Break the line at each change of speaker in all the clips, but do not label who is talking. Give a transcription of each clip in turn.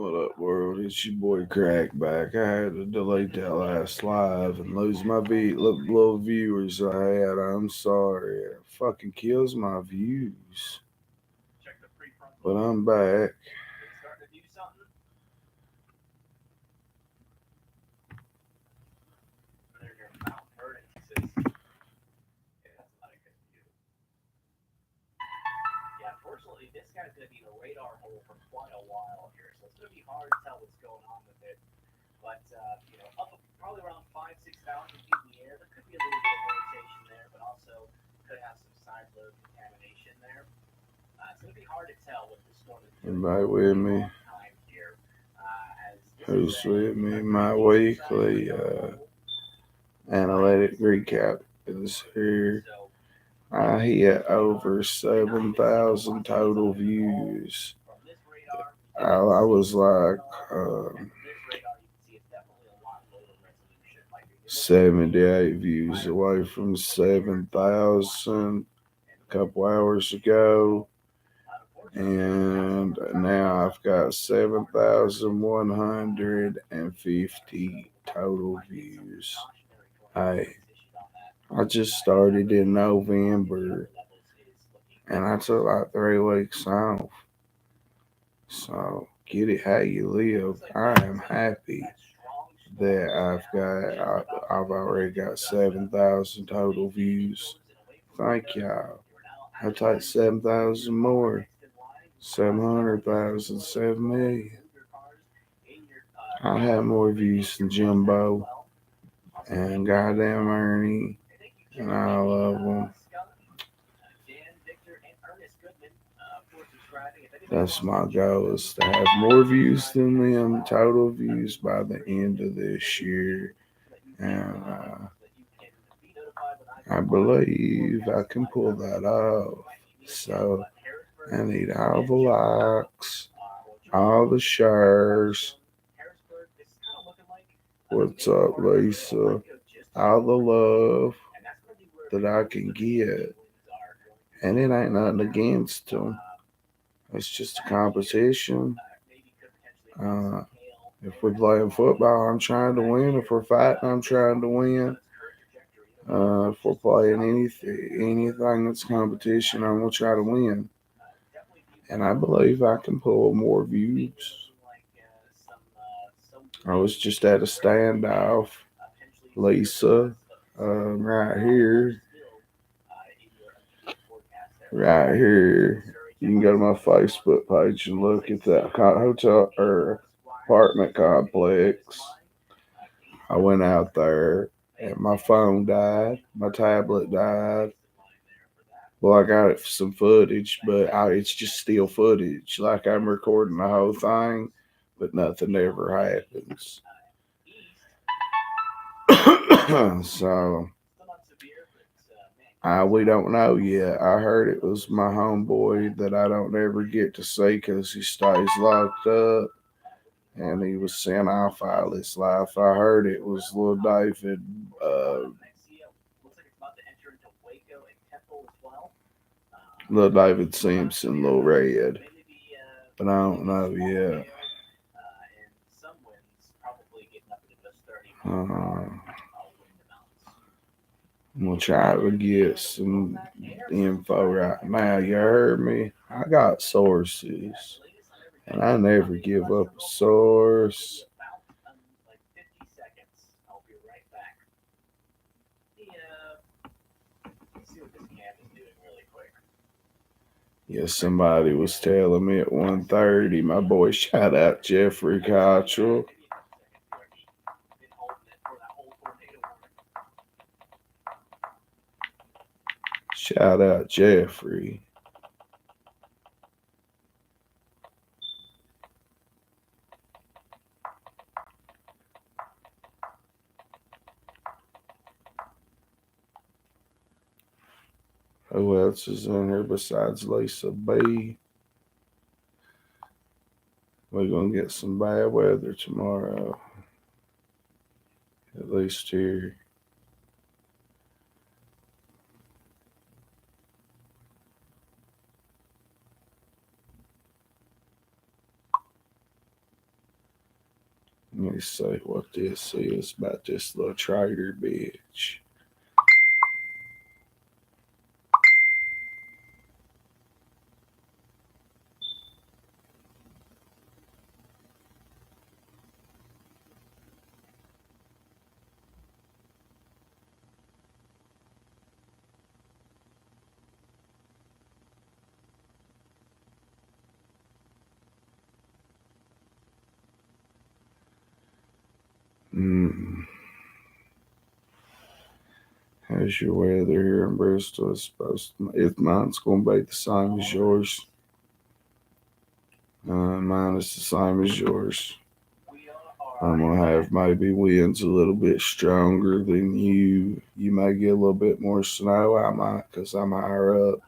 What up, world? It's your boy Crackback. I had to delete that last live and lose my little viewers I had. I'm sorry. It fucking kills my views. But I'm back. Everybody with me? Who's with me? My weekly analytic recap is here. I hit over 7,000 total views. I was like 78 views away from 7,000 a couple hours ago. And now I've got 7,150 total views. I just started in November and I took like 3 weeks off. So get it how you live. I am happy that I've already got 7,000 total views. Thank y'all. I take 7,000 more. 700,000, 7 million. I have more views than Jimbo and goddamn Ernie and all of them. That's my goal, is to have more views than them, total views, by the end of this year. And I believe I can pull that off. So I need all the likes, all the shares. What's up, Lisa? All the love that I can get. And it ain't nothing against them. It's just a competition. If we're playing football, I'm trying to win. If we're fighting, I'm trying to win. If we're playing anything that's competition, I'm gonna try to win. And I believe I can pull more views. I was just at a standoff. Lisa, right here. Right here. You can go to my Facebook page and look at that hotel or apartment complex. I went out there and my phone died. My tablet died. Well, I got it for some footage, but it's just still footage. Like I'm recording the whole thing, but nothing ever happens. So we don't know yet. I heard it was my homeboy that I don't ever get to see because he stays locked up, and he was sent off all his life. I heard it was little David. Little David Simpson, Little Red, but I don't know yet. I'm gonna try to get some info right now. You heard me? I got sources, and I never give up a source. Yeah, somebody was telling me at 1:30. My boy, shout out Jeffrey Cottrell. Shout out Jeffrey. Who else is in here besides Lisa B? We're gonna get some bad weather tomorrow. At least here. me see what this is about this little traitor bitch. Mm. How's your weather here in Bristol? It's supposed to, if mine's going to be the same as yours. Mine is the same as yours. I'm going to have maybe winds a little bit stronger than you. You may get a little bit more snow. I might because I'm higher up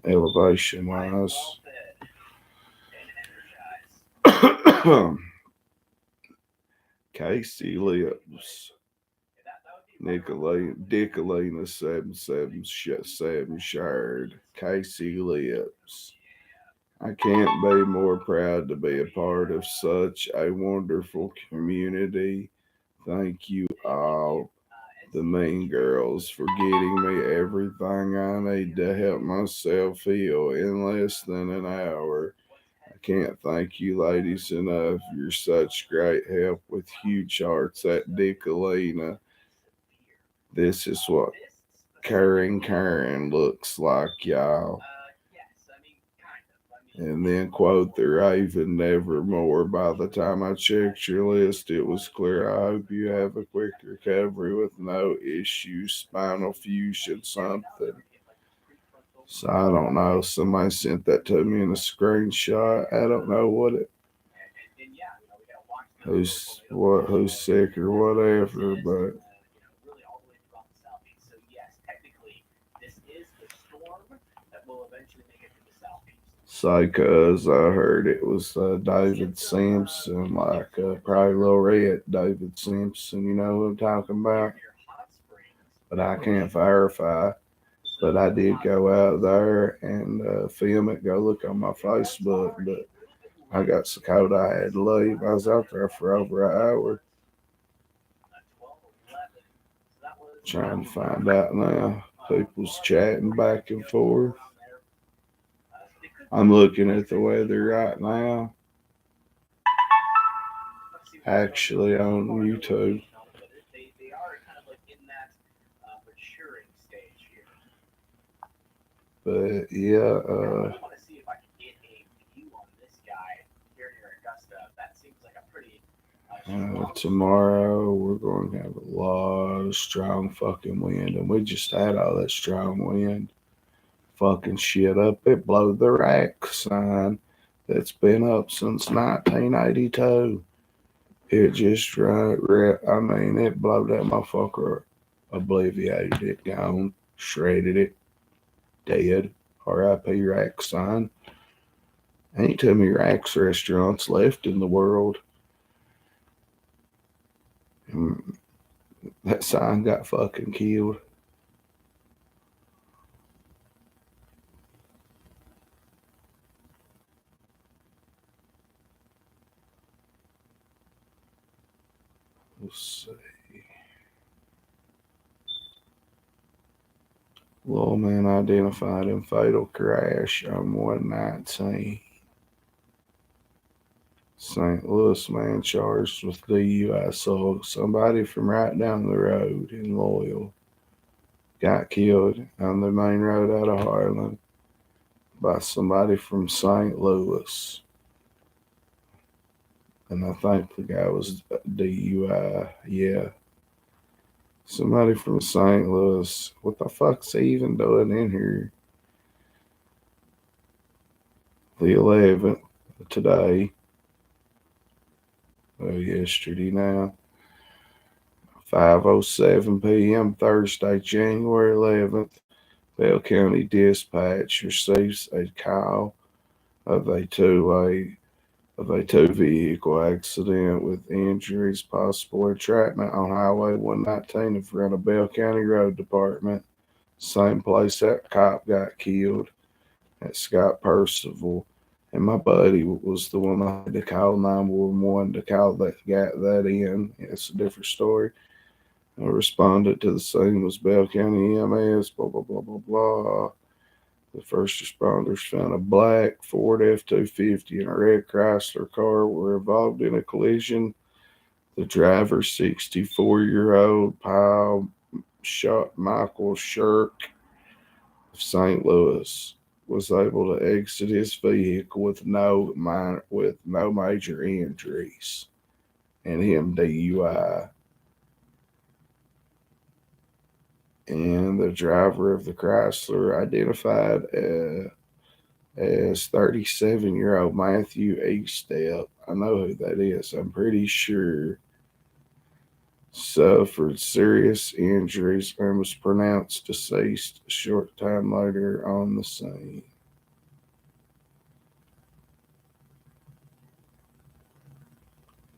elevation wise. Casey Lips. Nicolina 777 shared. Casey Lips. I can't be more proud to be a part of such a wonderful community. Thank you all, the mean girls, for getting me everything I need to help myself heal in less than an hour. I can't thank you ladies enough. You're such great help with huge hearts at Dickalina. This is what Karen looks like, y'all. And then quote the Raven Nevermore. By the time I checked your list, it was clear. I hope you have a quick recovery with no issues, spinal fusion, something. So I don't know. Somebody sent that to me in a screenshot. I don't know what it. Who's sick or whatever, but Psychos, I heard it was David Simpson, like probably Laureate David Simpson, you know who I'm talking about? But I can't verify. But I did go out there and film it, go look on my Facebook, but I got so cold I had to leave. I was out there for over an hour trying to find out now. People's chatting back and forth. I'm looking at the weather right now, actually on YouTube. But yeah, tomorrow we're going to have a lot of strong fucking wind, and we just had all that strong wind fucking shit up. It blew the rack sign that's been up since 1982. It just I mean, it blew that motherfucker, obliviated it, gone, shredded it, dead. R.I.P. rack sign. Ain't too many racks restaurants left in the world. And that sign got fucking killed. Let's see. Lawman identified in fatal crash on 119. St. Louis man charged with DUI. So somebody from right down the road in Loyal got killed on the main road out of Harlan by somebody from St. Louis. And I think the guy was DUI. Yeah. Somebody from St. Louis. What the fuck's he even doing in here? The 11th, today. Yesterday now. 5:07 p.m. Thursday, January 11th. Bell County Dispatch receives a call of a two-vehicle accident with injuries, possible entrapment on Highway 119 in front of Bell County Road Department. Same place that cop got killed at Scott Percival And my buddy was the one that had to call 911 to call that in. It's a different story. I responded to the scene was Bell County EMS, blah, blah, blah, blah, blah. The first responders found a black Ford F-250 and a red Chrysler car were involved in a collision. The driver, 64-year-old Powell Shot Michael Shirk of St. Louis, was able to exit his vehicle with no major injuries and him DUI. And the driver of the Chrysler identified as 37-year-old Matthew Eastep. I know who that is. I'm pretty sure suffered serious injuries and was pronounced deceased a short time later on the scene.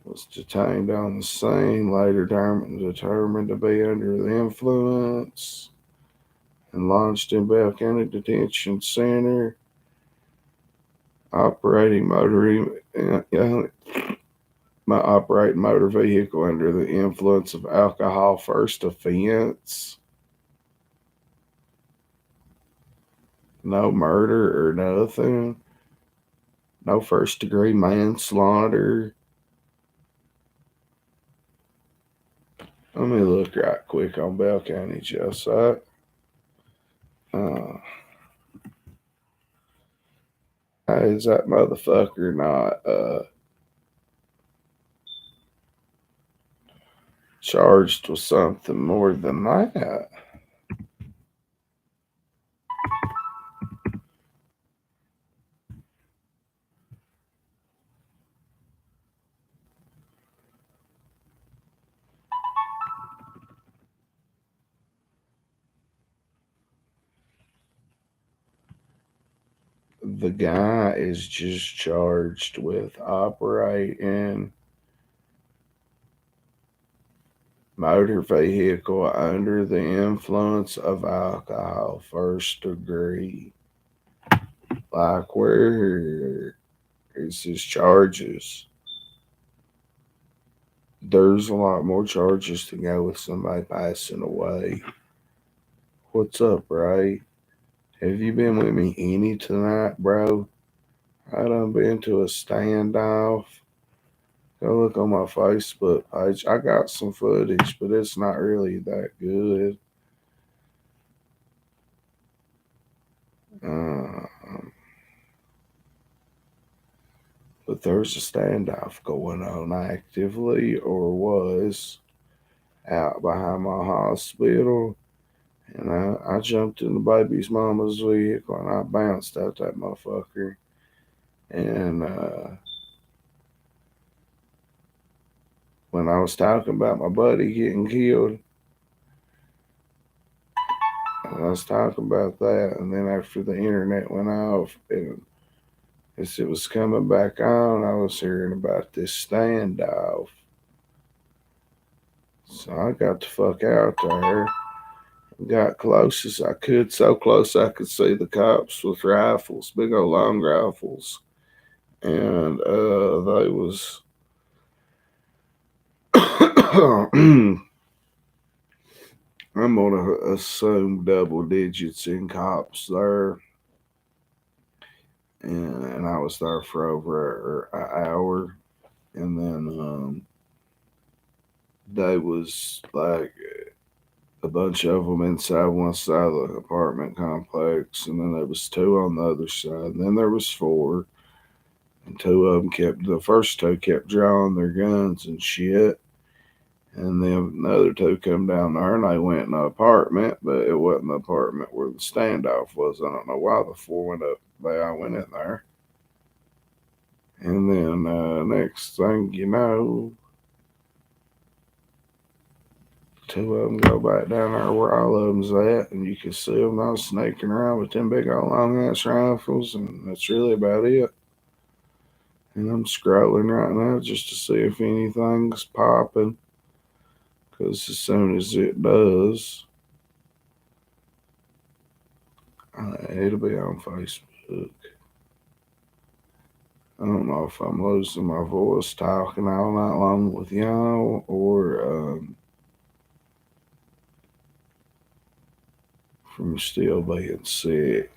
Was detained on the scene, later determined to be under the influence, and launched in Bell County Detention Center, operating motor operating motor vehicle under the influence of alcohol. First offense. No murder or nothing. No first degree manslaughter. Let me look right quick on Bell County jail site. Is that motherfucker not charged with something more than that? The guy is just charged with operating motor vehicle under the influence of alcohol, first degree. Like, where is his charges? There's a lot more charges to go with somebody passing away. What's up, Ray? Have you been with me any tonight, bro? I done been to a standoff. Go look on my Facebook page. I got some footage, but it's not really that good. Uh, but there's a standoff going on actively, or was, out behind my hospital. And I jumped in the baby's mama's vehicle and I bounced out that motherfucker. And when I was talking about my buddy getting killed, I was talking about that. And then after the internet went off and as it was coming back on, I was hearing about this standoff. So I got the fuck out there. Got close as I could, so close I could see the cops with rifles, big old long rifles. And they was I'm gonna assume double digits in cops there, and I was there for over an hour, and then they was like a bunch of them inside one side of the apartment complex, and then there was two on the other side, and then there was four, and two of them the first two kept drawing their guns and shit. And then the other two come down there and they went in the apartment, but it wasn't the apartment where the standoff was. I don't know why the four went up there. I went in there. And then next thing you know, two of them go back down there where all of them's at, and you can see them all sneaking around with them big old long ass rifles, and that's really about it. And I'm scrolling right now just to see if anything's popping. Because as soon as it does, it'll be on Facebook. I don't know if I'm losing my voice talking all night long with y'all or from still being sick.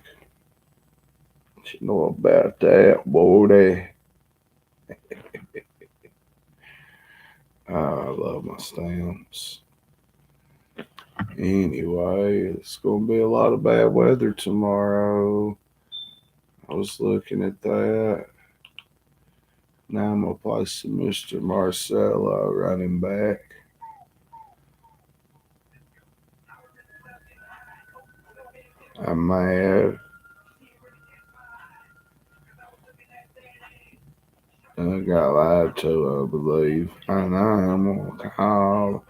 You know about that, boy. I love my stamps. Anyway, it's going to be a lot of bad weather tomorrow. I was looking at that. Now I'm going to play some Mr. Marcello running back. I'm mad. I got lied to, I believe. And I'm going to call.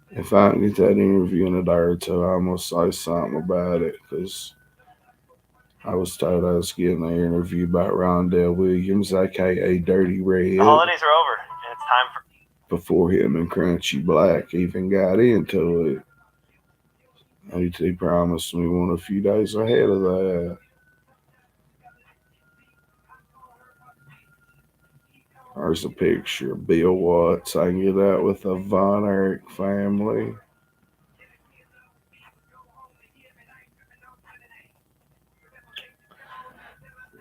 If I can get that interview in a day or two, I'm going to say something about it because I was told I was getting an interview about Rondell Williams, aka Dirty Red.
The holidays are over, and it's time for.
Before him and Crunchy Black even got into it, he promised me one a few days ahead of that. There's a picture of Bill Watts hanging out with the Von Erich family.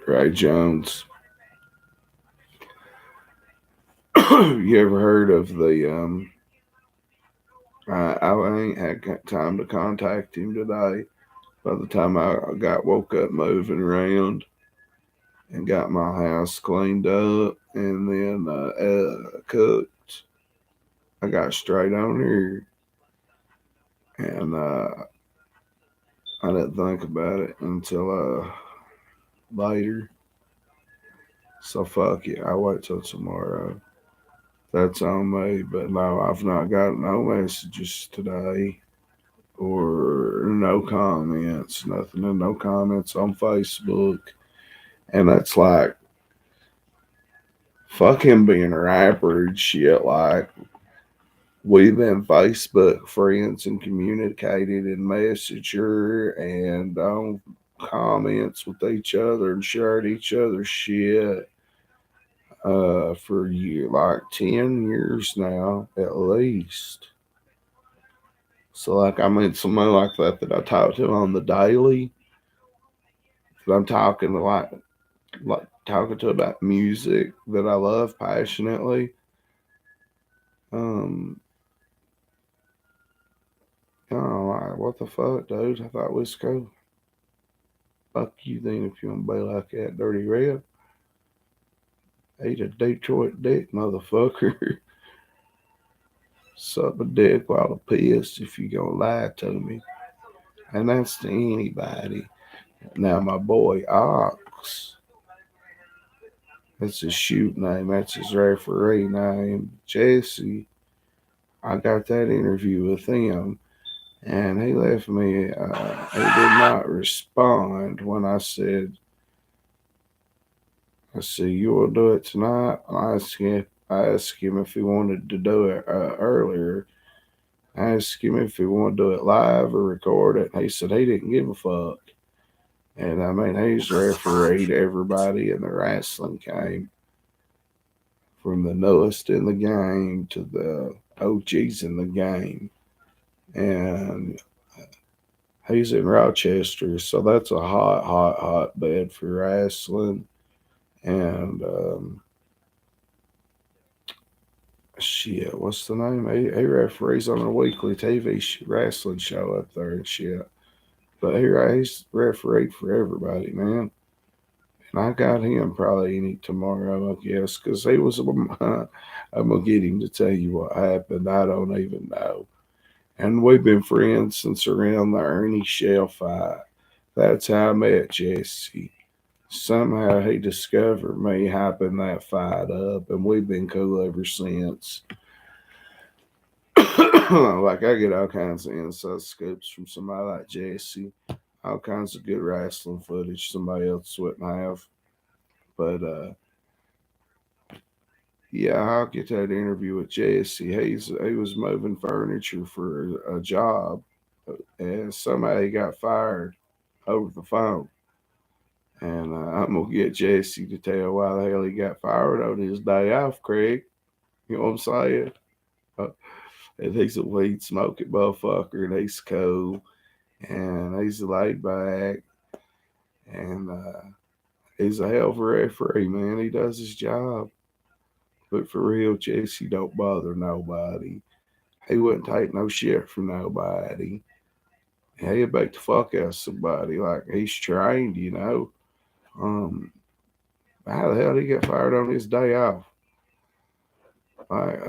Ray Jones. You ever heard of the I ain't had time to contact him today. By the time I got woke up moving around and got my house cleaned up and then cooked, I got straight on here and I didn't think about it until later. So fuck it, I'll wait till tomorrow. That's on me. But no, I've not got no messages today or no comments, nothing, and no comments on Facebook. And that's like fuck him being a rapper and shit. Like we've been Facebook friends and communicated in Messenger and on comments with each other and shared each other's shit for like 10 years now at least. So like I mean somebody like that I talk to on the daily, that I'm talking to like talking to about music that I love passionately. Um oh, like, what the fuck, dude? I thought we was cool. Fuck you then if you want to be like that, Dirty Red. Eat a Detroit dick, motherfucker. Suck a dick while I piss if you gonna lie to me. And that's to anybody. Now my boy Ox, that's his shoot name, that's his referee name, Jesse. I got that interview with him, and he left me. He did not respond when I said, you will do it tonight. I asked him if he wanted to do it earlier. I asked him if he wanted to do it live or record it. He said he didn't give a fuck. And I mean, he's refereed everybody in the wrestling game, from the newest in the game to the OGs in the game. And he's in Rochester, so that's a hot, hot, hot bed for wrestling. And shit, what's the name? He referees on a weekly TV wrestling show up there and shit. But he's refereed for everybody, man. And I got him probably any tomorrow, I guess, because he was. I'm gonna get him to tell you what happened. I don't even know. And we've been friends since around the Ernie Shell fight. That's how I met Jesse. Somehow he discovered me hyping that fight up, and we've been cool ever since. Like I get all kinds of inside scoops from somebody like Jesse, all kinds of good wrestling footage somebody else wouldn't have. But yeah, I'll get that interview with Jesse. He was moving furniture for a job, and somehow he got fired over the phone. And I'm going to get Jesse to tell why the hell he got fired on his day off, Craig. You know what I'm saying? Uh, and he's a weed smoking motherfucker, and he's cool, and he's laid back, and he's a hell of a referee, man. He does his job. But for real, Jesse don't bother nobody. He wouldn't take no shit from nobody. He'd beat the fuck out of somebody. Like, he's trained, you know. Um, how the hell did he get fired on his day off? Like,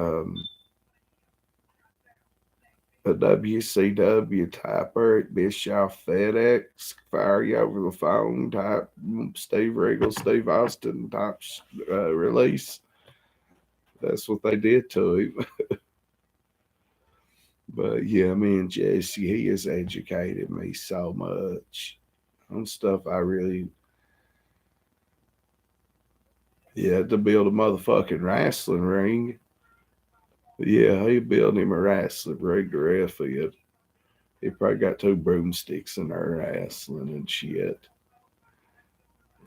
a WCW typer at Bischoff FedEx, fire you over the phone type Steve Regal, Steve Austin type release. That's what they did to him. But yeah, me and Jesse, he has educated me so much on stuff I really, yeah, to build a motherfucking wrestling ring. Yeah, he built him a wrestling ring to Redfield. He probably got two broomsticks in there wrestling and shit.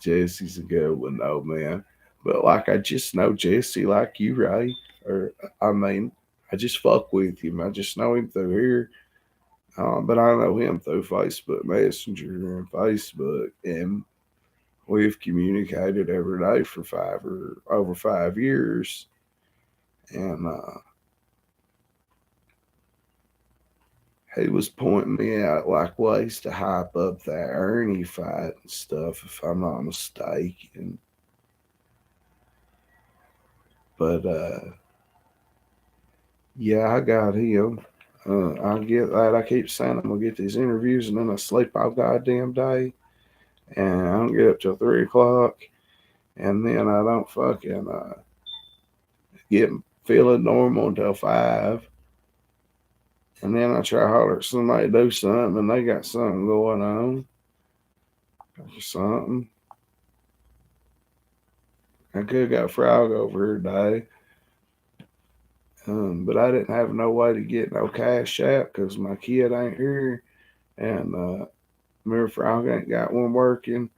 Jesse's a good one though, man. But like I just know Jesse like you, right? Or I mean, I just fuck with him. I just know him through here. But I know him through Facebook Messenger and Facebook, and we've communicated every day for 5 years. And he was pointing me out like ways to hype up that Ernie fight and stuff, if I'm not mistaken. But yeah, I got him. I get that. I keep saying I'm gonna get these interviews, and then I sleep all goddamn day, and I don't get up till 3 o'clock, and then I don't fucking get feeling normal until 5, and then I try harder at somebody to do something, and they got something going on or something. I could have got Frog over here today, but I didn't have no way to get no cash out because my kid ain't here, and remember Frog ain't got one working.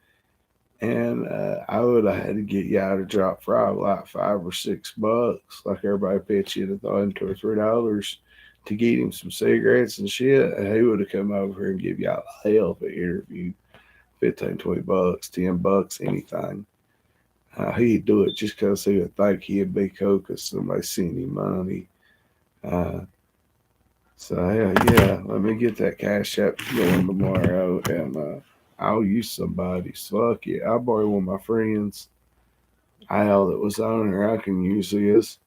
And I would have had to get y'all to drop Frog like $5 or $6, like everybody pitched in $2 or $3 to get him some cigarettes and shit. And he would have come over here and give y'all a hell of an interview, 15, $20, $10, anything. He'd do it just because he would think he'd be cool because somebody sent him money. Uh, so yeah, let me get that cash app going tomorrow, and I'll use somebody's. Fuck it, I'll borrow one of my friends. Al that was on her, I can use his.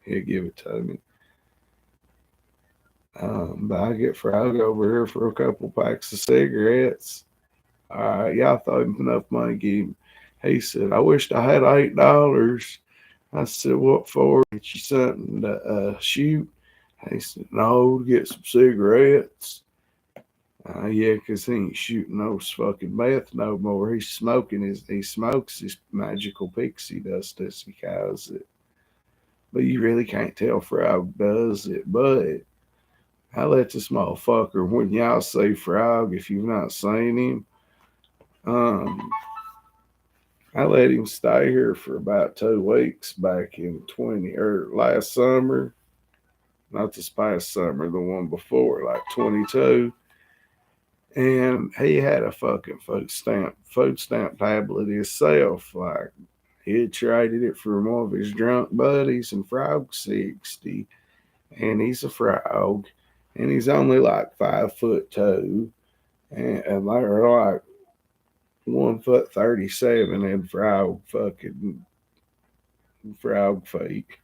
He'll give it to me. But I get Frog over here for a couple packs of cigarettes. All right, y'all throw him enough money. Give him. He said, "I wished I had $8." I said, "What for? Get you something to shoot?" He said, "No, to get some cigarettes." Yeah, 'cause he ain't shooting no fucking meth no more. He smokes his magical pixie dust, as he calls it. But you really can't tell Frog does it. But I let this motherfucker, when y'all see Frog, if you've not seen him, um, I let him stay here for about 2 weeks back in 20 or last summer. Not this past summer, the one before, like 22. And he had a fucking food stamp tablet himself. Like, he had traded it for one of his drunk buddies, and Frog 60, and he's a frog, and he's only like 5'2", and they're like 1'37", and frog fake.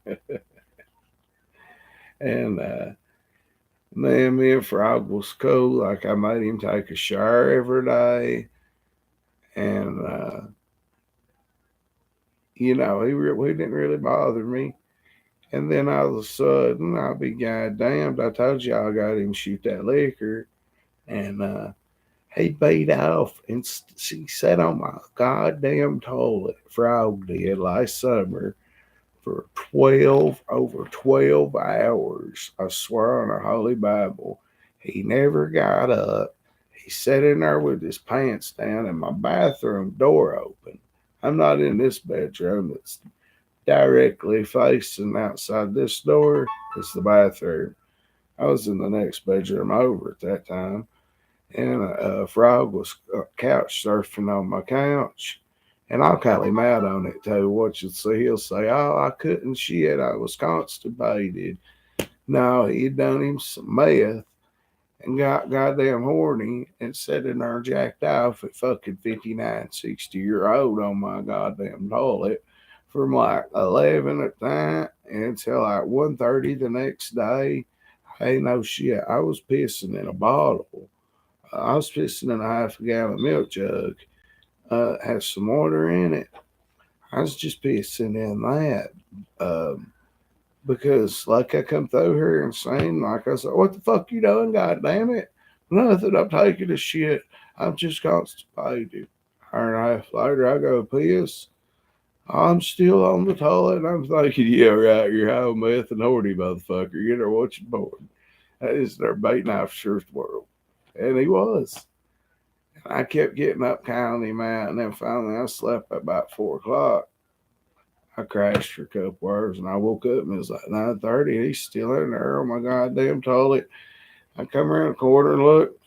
And man, me and Frog was cool. Like, I made him take a shower every day, and he didn't really bother me. And then all of a sudden, I'll be goddamned. I told you I got him shoot that liquor, and he beat off, and she sat on my goddamn toilet. Frog did last summer for 12 hours. I swear on a holy Bible, he never got up. He sat in there with his pants down and my bathroom door open. I'm not in this bedroom. It's directly facing outside this door. It's the bathroom. I was in the next bedroom over at that time, and a frog was couch surfing on my couch. And I'll call him out on it too. What you'll see, he'll say, "Oh, I couldn't shit. I was constipated." No, he'd done him some meth and got goddamn horny and sat in there jacked off at fucking 59, 60-year-old on my goddamn toilet from like 11 at night until like 1:30 the next day. Hey, no shit. I was pissing in a bottle. I was pissing in a half a gallon milk jug. Has some water in it. I was just pissing in that. Um, because like I come through here and saying, like I said, what the fuck you doing? God damn it. Nothing, I'm taking a shit. I'm just constipated. Hour and a half later, I go piss. I'm still on the toilet and I'm thinking, yeah, right, you're high on meth and horny motherfucker. You know what you're born. That is their bait officer's world. And he was. And I kept getting up, counting him out, and then finally I slept at about 4 o'clock. I crashed for a couple hours and I woke up and it was like 9:30 and he's still in there on my goddamn toilet. I come around the corner and look,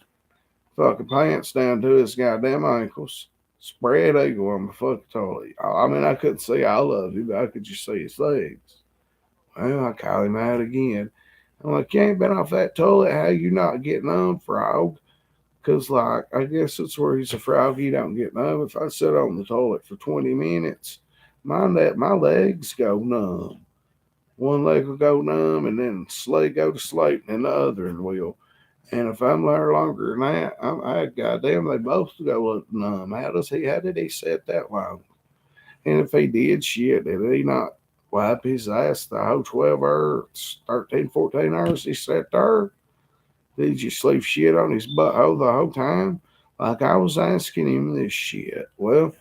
fucking pants down to his goddamn ankles. Spread eagle on my fucking toilet. I mean, I couldn't see all of him, but I could just see his legs. Well, I call him out again. I'm like, you ain't been off that toilet. How you not getting on, frog? Because, like, I guess it's where he's a frog. He don't get numb. If I sit on the toilet for 20 minutes, my legs go numb. One leg will go numb, and then leg go to sleep, and the other will. And if I'm there longer than that, goddamn, they both go numb. How did he sit that long? And if he did shit, did he not wipe his ass the whole 12 hours, 13, 14 hours he sat there? Did you sleep shit on his butthole the whole time? Like I was asking him this shit. Well,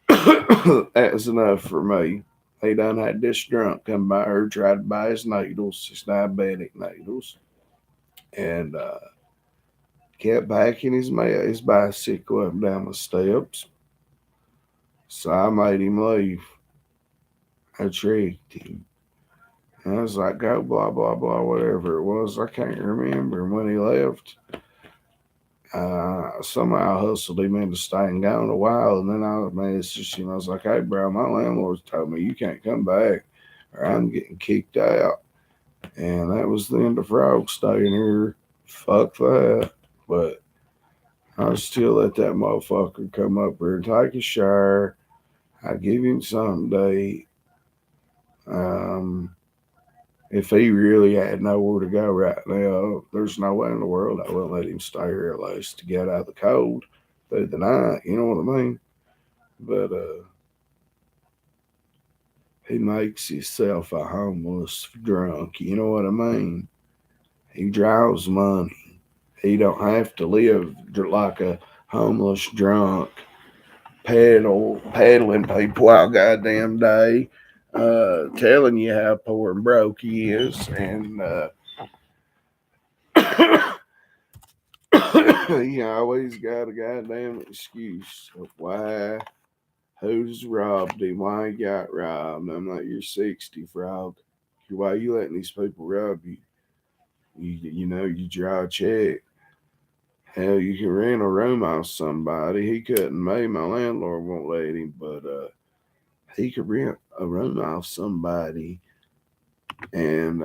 that was enough for me. He done had this drunk come by her, tried to buy his needles, his diabetic needles, and kept backing his bicycle up down the steps. So I made him leave. I tricked him. And I was like, go blah, blah, blah, whatever it was. I can't remember. And when he left, somehow hustled him into staying gone a while. And then I messaged him. I was like, hey, bro, my landlord's told me you can't come back or I'm getting kicked out. And that was the end of Frog staying here. Fuck that. But I still let that motherfucker come up here and take a shower. I give him something to eat. If he really had nowhere to go right now, there's no way in the world I wouldn't let him stay here at least to get out of the cold through the night. You know what I mean? But he makes himself a homeless drunk. You know what I mean? He draws money. He don't have to live like a homeless drunk, peddling people all goddamn day, telling you how poor and broke he is, and he always got a goddamn excuse of why, who's robbed him, why he got robbed. I'm like, you're 60, frog. Why you letting these people rob you? You draw a check. Hell, you can rent a room off somebody. He couldn't. Maybe my landlord won't let him, but he could rent a room off somebody, and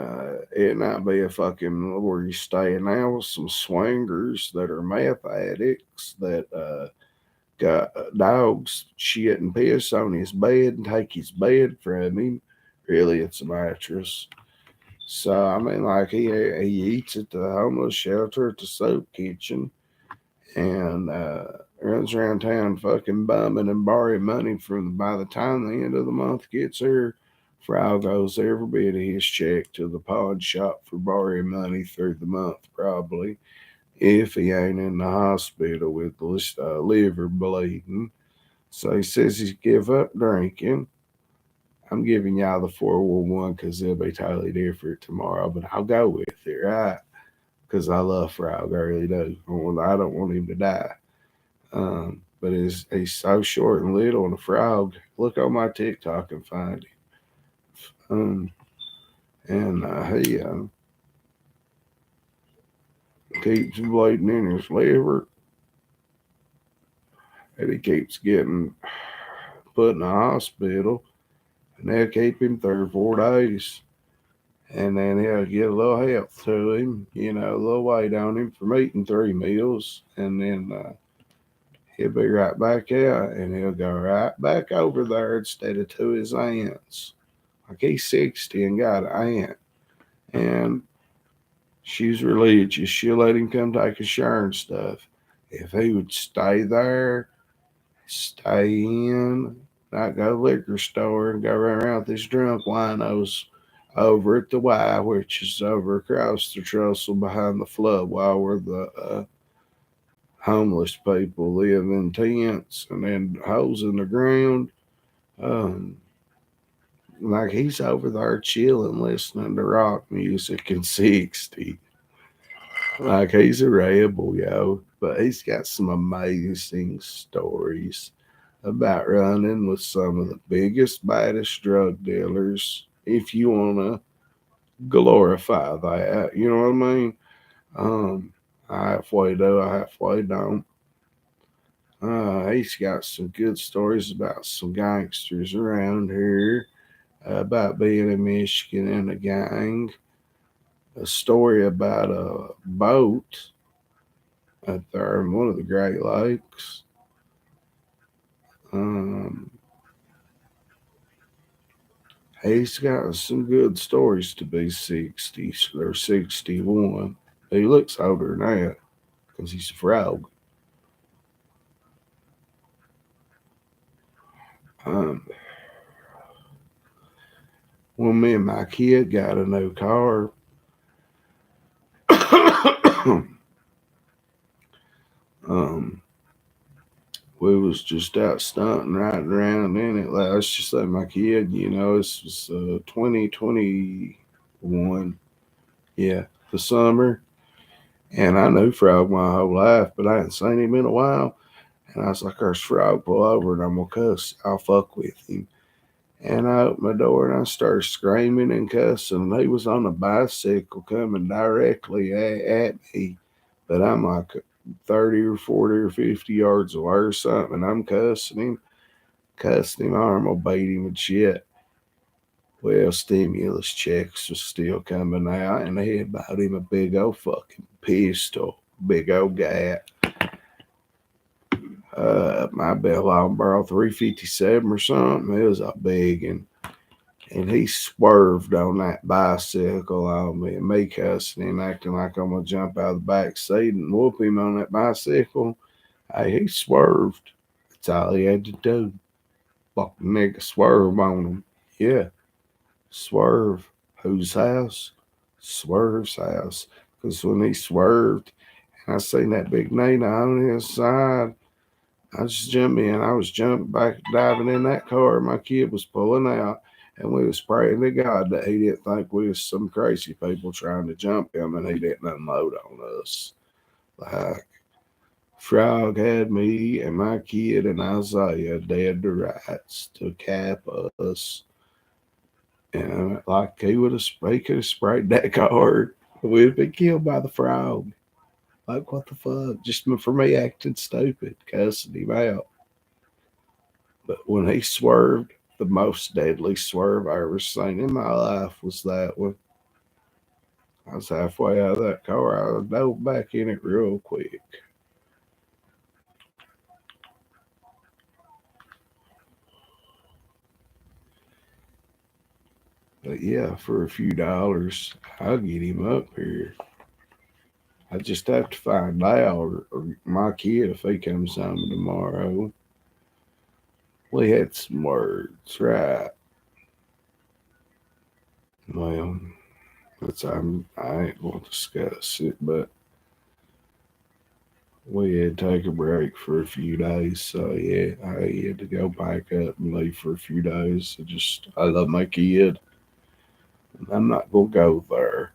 it not be a fucking where you staying now with some swingers that are meth addicts that got dogs shit and piss on his bed and take his bed from him. Really, it's a mattress. So I mean, like he eats at the homeless shelter, at the soap kitchen, and runs around town fucking bumming and borrowing money from. By the time the end of the month gets here, Frog owes every bit of his check to the pawn shop for borrowing money through the month, probably, if he ain't in the hospital with liver bleeding. So he says he's give up drinking. I'm giving y'all the 411 because it'll be totally different tomorrow, but I'll go with it, right? because I love Frog. I really do. I don't want him to die. But he's so short and little, and a frog. Look on my TikTok and find him. And he keeps bleeding in his liver, and he keeps getting put in the hospital, and they'll keep him 3 or 4 days. And then he'll get a little help to him, a little weight on him from eating 3 meals, and then he'll be right back out, and he'll go right back over there instead of to his aunts. Like he's 60 and got an aunt, and she's religious. She'll let him come take a shower and stuff. If he would stay there, stay in, not go to the liquor store and go around with his drunk winos over at the Y, which is over across the trestle behind the flood wall where the homeless people live in tents and then holes in the ground. Um, like he's over there chilling, listening to rock music in 60. Like he's a rebel, yo. But he's got some amazing stories about running with some of the biggest, baddest drug dealers. If you want to glorify that, you know what I mean? Um, I halfway do, I halfway don't. He's got some good stories about some gangsters around here, about being in Michigan in a gang. A story about a boat up there in one of the Great Lakes. Um, he's got some good stories to be 60 or 61. He looks older than that because he's a frog. Um, when me and my kid got a new car, um, we was just out stunting, riding around in it. Like, let's just say my kid, this was 2021. Yeah, the summer. And I knew Frog my whole life, but I hadn't seen him in a while. And I was like, there's Frog, pull over and I'm going to cuss. I'll fuck with him. And I opened my door and I started screaming and cussing. And he was on a bicycle coming directly at me. But I'm like 30 or 40 or 50 yards away or something. And I'm cussing him. I'm going to beat him and shit. Well, stimulus checks was still coming out, and they had bought him a big old fucking pistol, big old gat. My Bell Allenborough 357 or something. It was a big one. And he swerved on that bicycle on me, and me cussing him, acting like I'm gonna jump out of the back seat and whoop him on that bicycle. Hey, he swerved. That's all he had to do. Fucking nigga swerve on him. Yeah. Swerve. Whose house? Swerve's house. Because when he swerved, and I seen that big Nina on his side, I just jumped in. I was jumping back, diving in that car. My kid was pulling out, and we was praying to God that he didn't think we was some crazy people trying to jump him, and he didn't unload on us. Like, Frog had me and my kid and Isaiah dead to rights to cap us. And like he could have sprayed that car. We'd been killed by the frog. Like what the fuck? Just for me acting stupid, cussing him out. But when he swerved, the most deadly swerve I ever seen in my life was that one. I was halfway out of that car. I dove back in it real quick. But yeah, for a few dollars, I'll get him up here. I just have to find out, or my kid, if he comes home tomorrow. We had some words, right? Well, I ain't going to discuss it, but we had to take a break for a few days. So yeah, I had to go pack up and leave for a few days. I love my kid. I'm not gonna go there.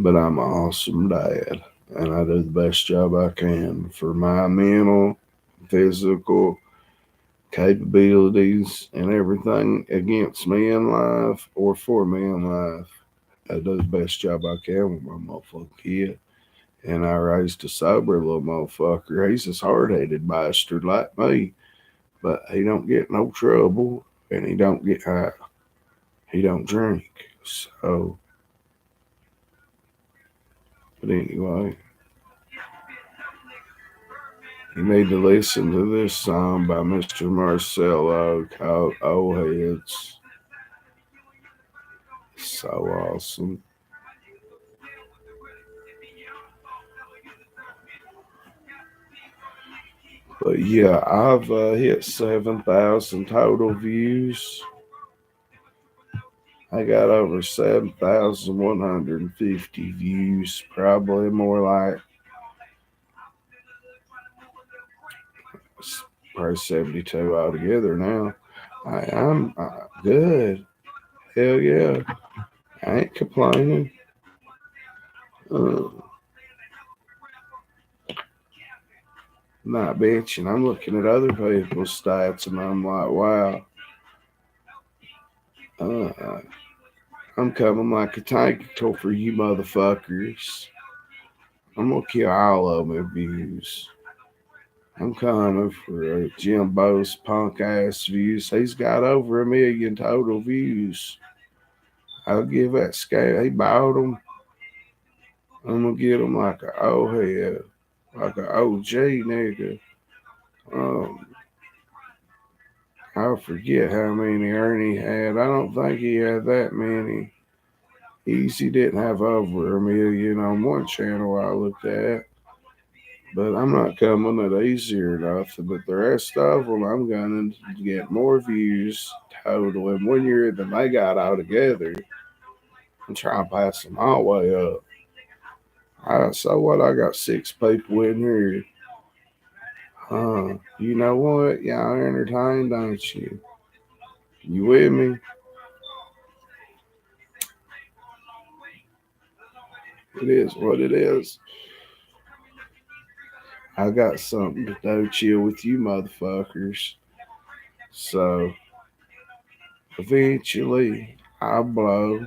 But I'm an awesome dad, and I do the best job I can for my mental, physical capabilities, and everything against me in life or for me in life. I do the best job I can with my motherfucking kid. And I raised a sober little motherfucker. He's a hard-headed bastard like me, but he don't get no trouble, and he don't get high. He don't drink. So, but anyway, you need to listen to this song by Mr. Marcello called "Old Heads." So awesome. But yeah, I've hit 7,000 total views. I got over 7,150 views, probably more like probably 72 altogether now. I'm good. Hell yeah. I ain't complaining. Uh, not bitching. I'm looking at other people's stats and I'm like, wow. Uh, I'm coming like a tank for you motherfuckers. I'm gonna kill all of my views. I'm coming for Jimbo's punk ass views. He's got over 1 million total views. I'll give that scale. He bought them. I'm gonna get him like an old head, like an OG nigga. Um, I forget how many Ernie had. I don't think he had that many. Easy didn't have over 1 million on one channel I looked at. But I'm not coming at easy or nothing. But the rest of them, I'm going to get more views total in 1 year than they got all together. I'm trying to pass them all the way up. So what? I got 6 people in here. You know what? Y'all entertained, don't you? You with me? It is what it is. I got something to do chill with you motherfuckers. So eventually I'll blow.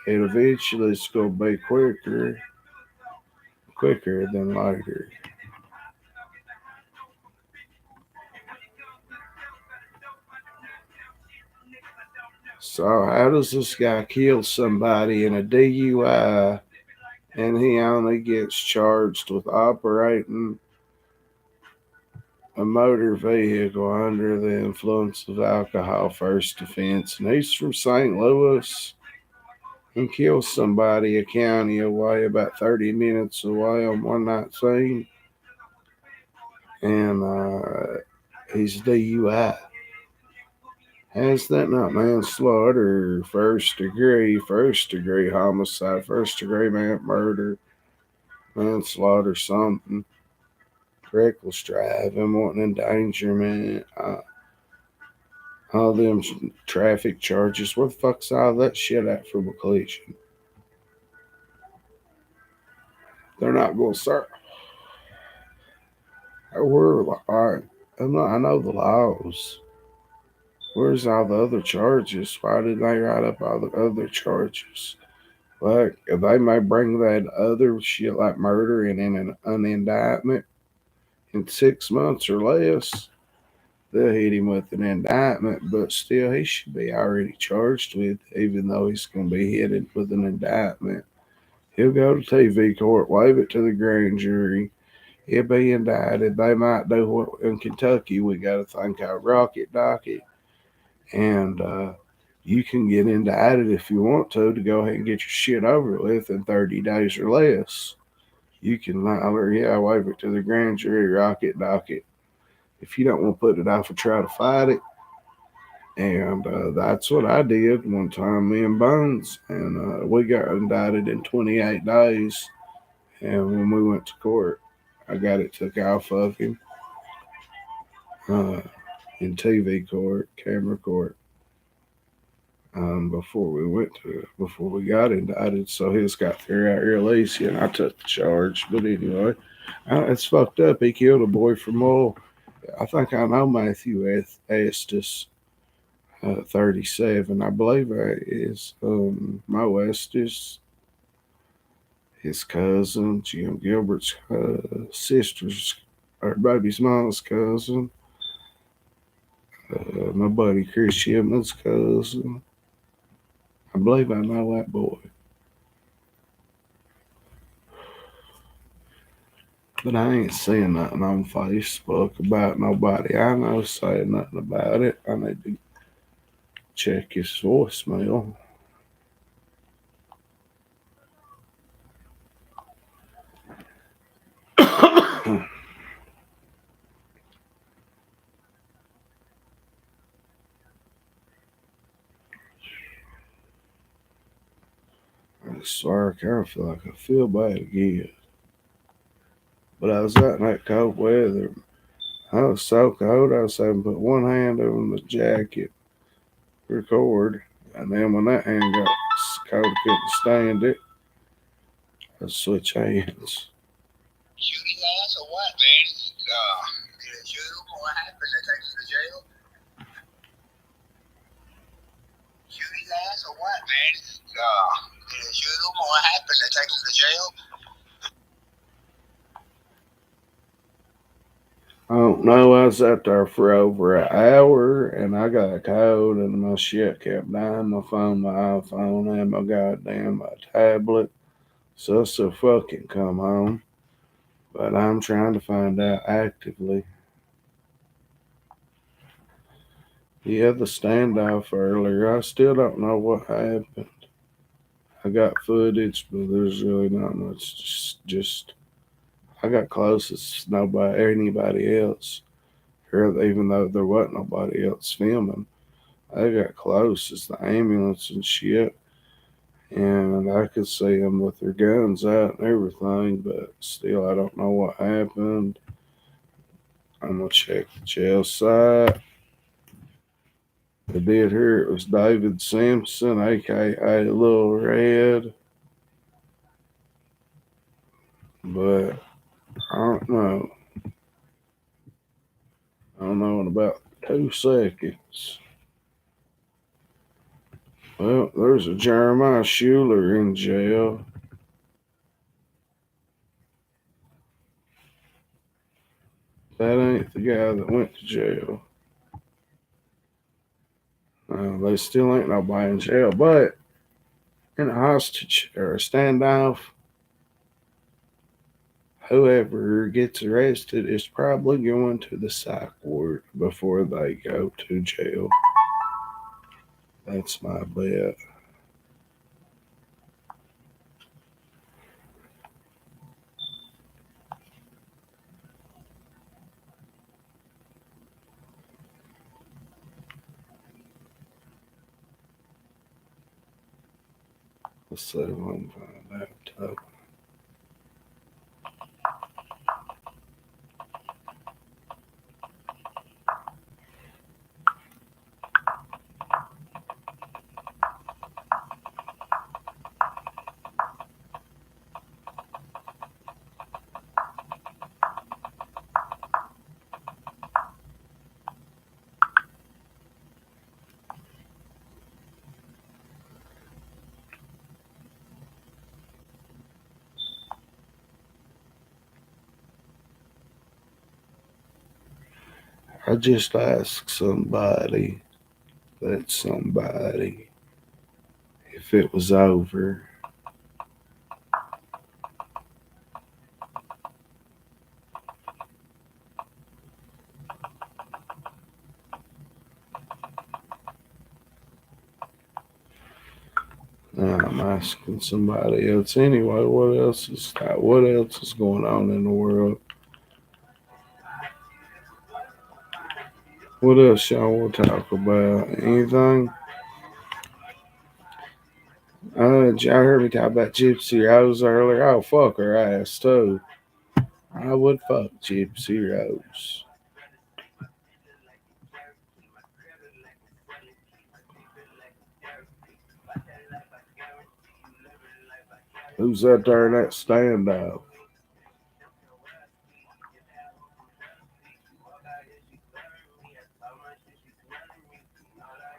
And eventually it's gonna be quicker than later. So how does this guy kill somebody in a DUI and he only gets charged with operating a motor vehicle under the influence of alcohol first offense? And he's from St. Louis and killed somebody a county away, about 30 minutes away on 119. And he's DUI. How's that not manslaughter, first degree homicide, first degree murder, manslaughter, something, reckless driving, wanton endangerment, all them traffic charges? Where the fuck's all that shit at from a collision? They're not going to serve. I know the laws. Where's all the other charges? Why did they write up all the other charges? Like, they may bring that other shit like murder in an indictment in 6 months or less. They'll hit him with an indictment, but still, he should be already charged with, even though he's going to be hit with an indictment. He'll go to TV court, wave it to the grand jury. He'll be indicted. They might do what in Kentucky we got a thing called rocket docket, and you can get indicted if you want to go ahead and get your shit over with in 30 days or less. You can wave it to the grand jury, rocket docket. If you don't want to put it off or try to fight it. And that's what I did one time, me and Bones. And we got indicted in 28 days. And when we went to court, I got it took off of him uh, in TV court, camera court. before we got indicted. So he just got 3 hour release, and I took the charge. But anyway, it's fucked up. He killed a boy from oil. I think I know Matthew Estes, 37. I believe is my West is his cousin, Jim Gilbert's sister's, or baby's mom's cousin. My buddy Chris Shipman's cousin. I believe I know that boy. But I ain't seeing nothing on Facebook about nobody I know saying nothing about it. I need to check his voicemail. I swear I kind of feel like I feel bad again. But I was out in that cold weather. I was so cold I was having to put one hand over the jacket, record, and then when that hand got cold, I couldn't stand it. I switch hands.
Shoot his ass or what, man? Did it shoot him? What happened? They take him to jail? Shoot his ass or what, man? Did it shoot him? What happened? They take him to jail?
I don't know. I was out there for over an hour and I got a cold and my shit kept dying. My phone, my iPhone, and my goddamn tablet. So I still fucking come home. But I'm trying to find out actively. Yeah, the standoff earlier. I still don't know what happened. I got footage, but there's really not much. Just I got closest to nobody, anybody else. Or even though there wasn't nobody else filming, I got close as the ambulance and shit, and I could see them with their guns out and everything. But still, I don't know what happened. I'm gonna check the jail site. I did hear it was David Simpson, aka Little Red, but I don't know. I don't know in about 2 seconds. Well, there's a Jeremiah Schuler in jail. That ain't the guy that went to jail. They still ain't nobody in jail, but in a hostage or a standoff, whoever gets arrested is probably going to the psych ward before they go to jail. That's my bet. Let's see if I can find out. I just asked somebody, if it was over. I'm asking somebody else anyway. What else is going on in the world? What else y'all want to talk about? Anything? Did y'all hear me talk about Gypsy Rose earlier? Oh, fuck her ass too. I would fuck Gypsy Rose. Who's out there in that standoff?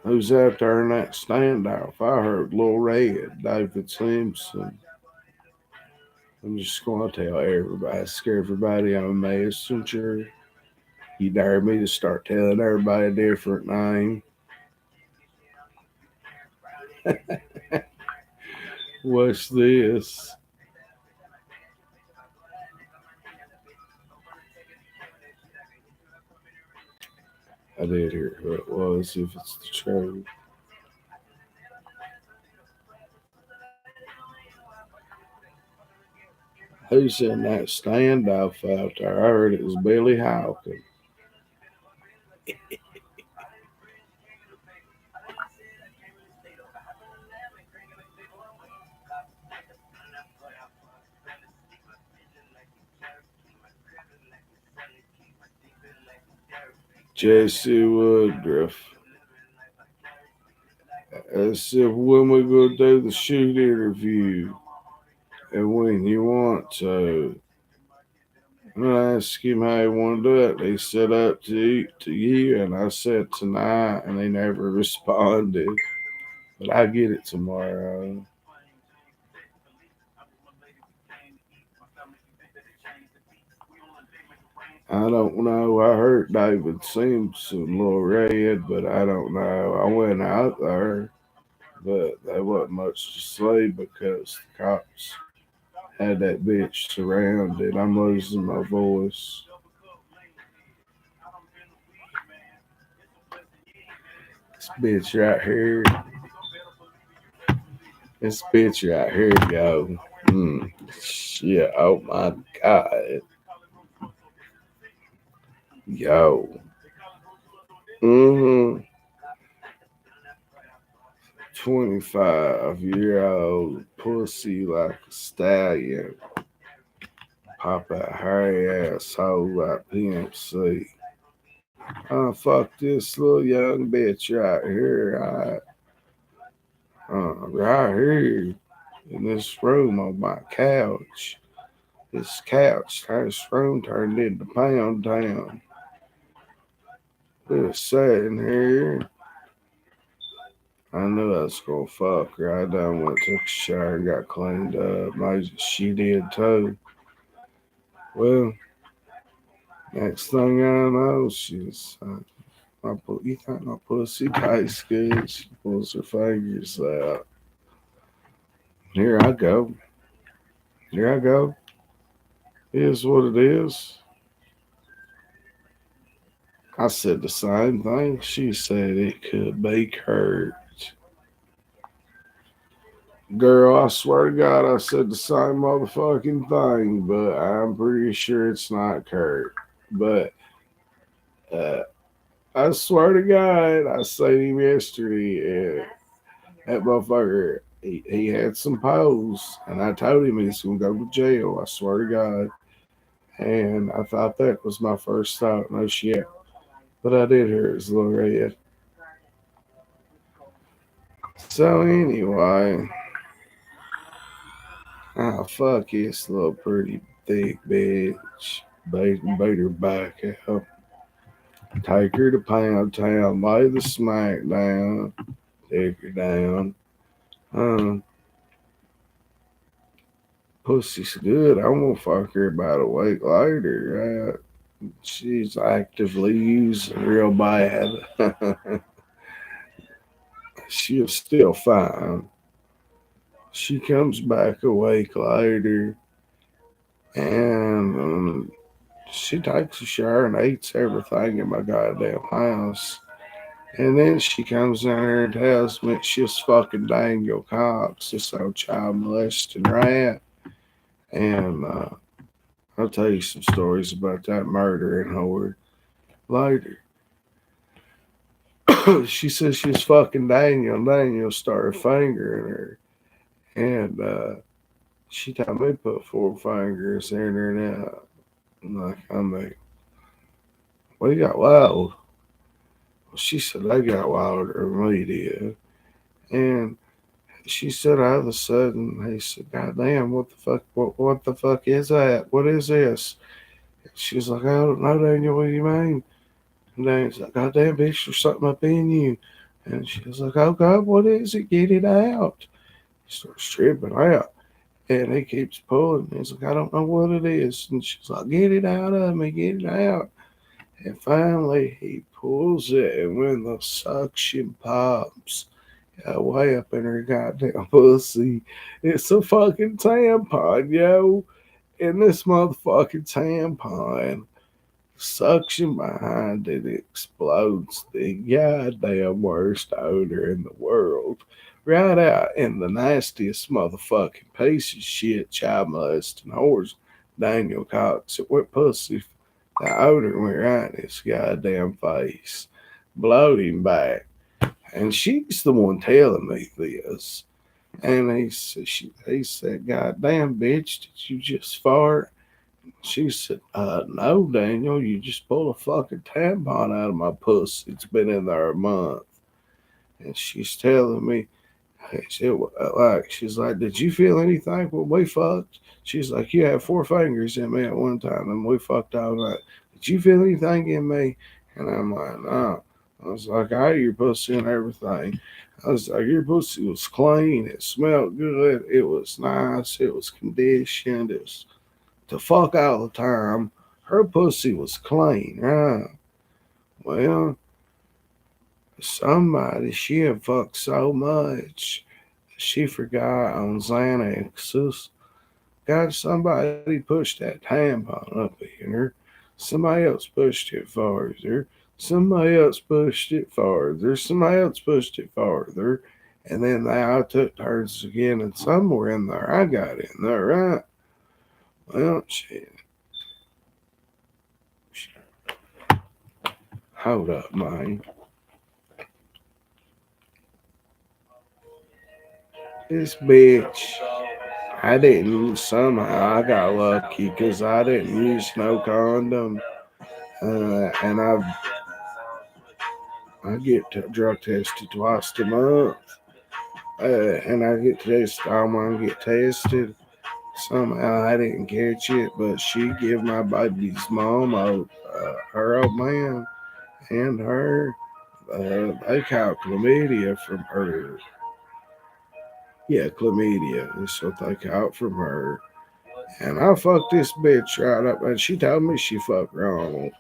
Who's out there in that standoff? I heard Lil Red, David Simpson. I'm just going to tell everybody, ask everybody on Messenger. You dare me to start telling everybody a different name? What's this? I did hear who it was, if it's the truth. Who's in that standoff out there? I heard it was Billy Hawkins. Jesse Woodruff. As if when we go do the shoot interview and when you want to. And I asked him how he wanted to do it. He said up to you, and I said tonight, and he never responded. But I get it tomorrow. I don't know. I heard David Simpson, Lil Red, but I don't know. I went out there, but there wasn't much to say because the cops had that bitch surrounded. I'm losing my voice. This bitch right here. This bitch right here, yo. Shit, oh my god. Yo. 25-year-old pussy like a stallion. Pop that hairy asshole like PMC. Fuck this little young bitch right here. Right here in this room on my couch. This room turned into Pound Town. Just sitting here. I knew I was gonna fuck her. I done went, took a shower, and got cleaned up. She did too. Well, next thing I know, she's you think my pussy tastes good? She pulls her fingers out. Here I go. Here I go. Here's what it is. I said the same thing. She said it could be Kurt. Girl, I swear to God, I said the same motherfucking thing, but I'm pretty sure it's not Kurt. But uh, I swear to God, I seen him yesterday. That motherfucker, he had some pose, and I told him he's gonna go to jail. I swear to God. And I thought that was my first thought. No shit. But I did hear it was a little red. So anyway, fuck this little pretty thick bitch. Bait her back out. Take her to Pound Town, lay the smack down, take her down. Pussy's good. I'm gonna fuck her about a week later. She's actively using real bad. She's still fine. She comes back a week later and she takes a shower and eats everything in my goddamn house. And then she comes in here and tells me she's fucking Daniel Cox, this old child molesting rat. And I'll tell you some stories about that murder and whore later. She says she's fucking Daniel, and Daniel started fingering her. And she told me to put 4 fingers in her now. We got wild. Well, she said they got wilder than we did. And She said all of a sudden, he said, God damn, what the fuck, what the fuck is that? What is this? She's like, I don't know, Daniel, what do you mean? And Daniel's like, God damn, bitch, there's something up in you. And she was like, oh God, what is it? Get it out. He starts tripping out. And he keeps pulling. He's like, I don't know what it is. And she's like, get it out of me, get it out. And finally, he pulls it, and when the suction pops, way up in her goddamn pussy, it's a fucking tampon, yo. And this motherfucking tampon, suction behind it explodes the goddamn worst odor in the world. Right out in the nastiest motherfucking piece of shit, child molesting horse, Daniel Cox. It went pussy. The odor went right in his goddamn face. Blowed him back. And she's the one telling me this. And he said, God damn, bitch, did you just fart? She said, no, Daniel, you just pulled a fucking tampon out of my pussy. It's been in there a month. And she's telling me, she's like, did you feel anything when we fucked? She's like, you had four fingers in me at one time and we fucked all night. Did you feel anything in me? And I'm like, no. I was like, I ate your pussy and everything. I was like, your pussy was clean. It smelled good. It was nice. It was conditioned. It was to fuck all the time. Her pussy was clean, right? Well, somebody, she had fucked so much, she forgot on Xanaxes. God, somebody pushed that tampon up in her. Somebody else pushed it farther. Somebody else pushed it farther. Somebody else pushed it farther. And then they all took turns again, and somewhere in there, I got in there, right? Well, shit. Hold up, man. This bitch, I didn't, somehow I got lucky because I didn't use no condom. And I get drug tested twice a month. And I get tested, I want to get tested. Somehow I didn't catch it, but she gave my baby's mom, her old man, and her, they caught chlamydia from her. Yeah, chlamydia is what they caught from her. And I fucked this bitch right up, and she told me she fucked Ronald.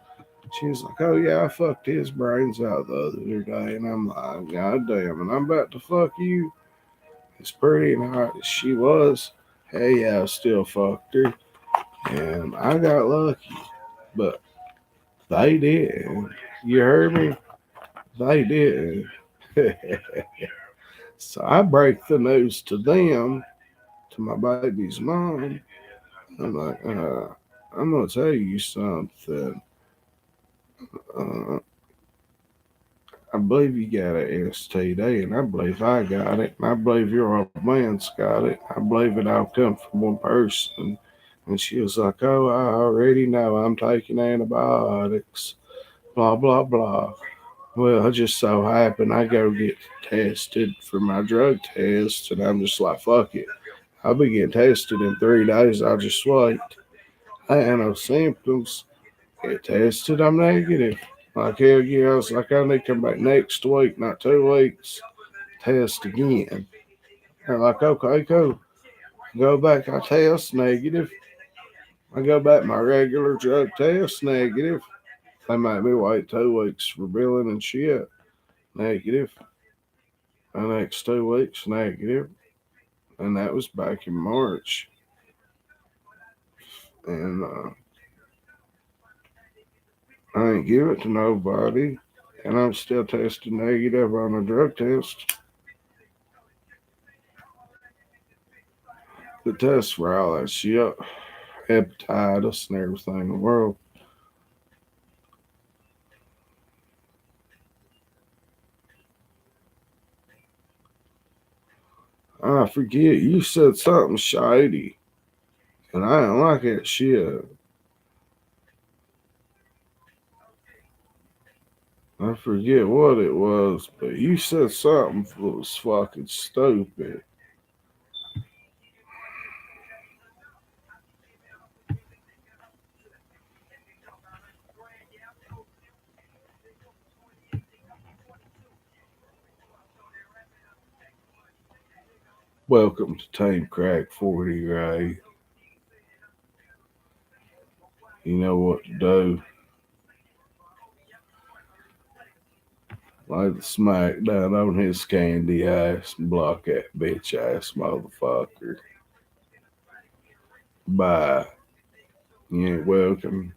She was like, "Oh yeah, I fucked his brains out the other day," and I'm like, "God damn!" And I'm about to fuck you. As pretty and hot as she was, hey, yeah, I still fucked her, and I got lucky. But they did. You heard me? They did. So I break the news to them, to my baby's mom. I'm like, I'm gonna tell you something. Uh, I believe you got an STD, and I believe I got it, and I believe your old man's got it. I believe it all come from one person. And she was like, oh, I already know I'm taking antibiotics, blah, blah, blah. Well, I just so happened I go get tested for my drug test, and I'm just like, fuck it. I'll be getting tested in 3 days. I'll just wait. I had no symptoms. Get tested, I'm negative. Like, hell yeah, I was like, I need to come back next week, not 2 weeks. Test again. They're like, okay, cool. Go back, I test negative. I go back my regular drug test negative. They make me wait 2 weeks for billing and shit. Negative. The next 2 weeks, negative. And that was back in March. And I ain't give it to nobody. And I'm still tested negative on a drug test. The test for all that shit, hepatitis and everything in the world. I forget, you said something shady. And I didn't like that shit. I forget what it was, but you said something that was fucking stupid. Welcome to Team Crack 40, Ray. You know what to do. Lay the smack down on his candy ass and block that bitch ass motherfucker. Bye. You ain't welcome.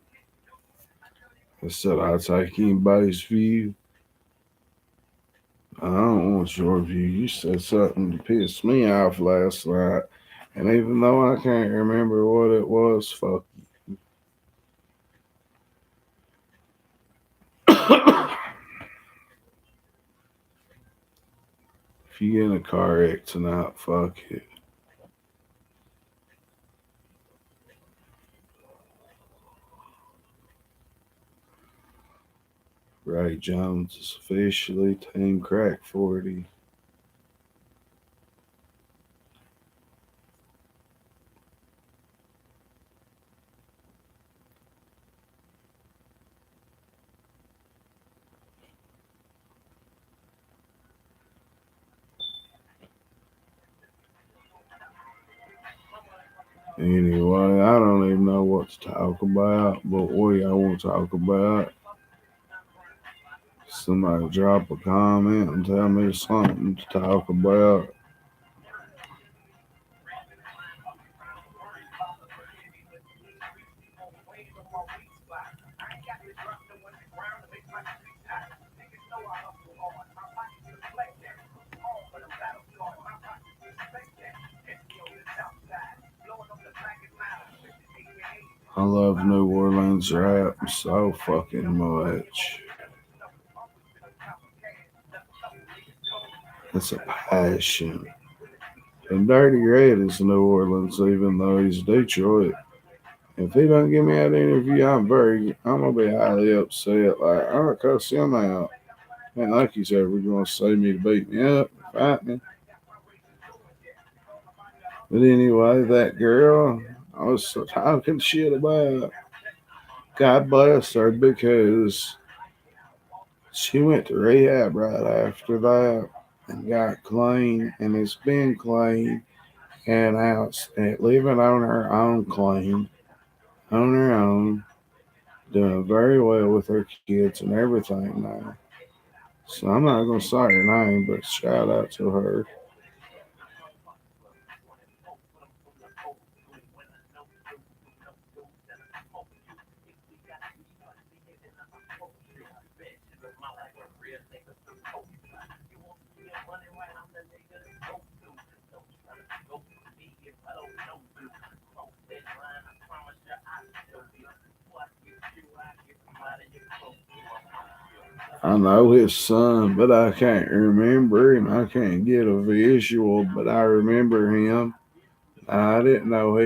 I said I'll take anybody's view. I don't want your view. You said something to piss me off last night. And even though I can't remember what it was, fuck you. If you get in a car wreck tonight, fuck it. Ray Jones is officially Team Crack 40. Anyway, I don't even know what to talk about, but what I want to talk about, somebody drop a comment and tell me something to talk about. I love New Orleans rap so fucking much. It's a passion. And Dirty Red is New Orleans, even though he's Detroit. If he don't give me that interview, I'm gonna be highly upset. Like, I'm gonna cuss him out. Man, like he's ever gonna say me to beat me up, fight me. But anyway, that girl I was talking shit about, God bless her, because she went to rehab right after that and got clean and has been clean and out and living on her own clean, on her own, doing very well with her kids and everything now. So I'm not gonna say her name, but shout out to her. I know his son, but I can't remember him. I can't get a visual, but I remember him. I didn't know he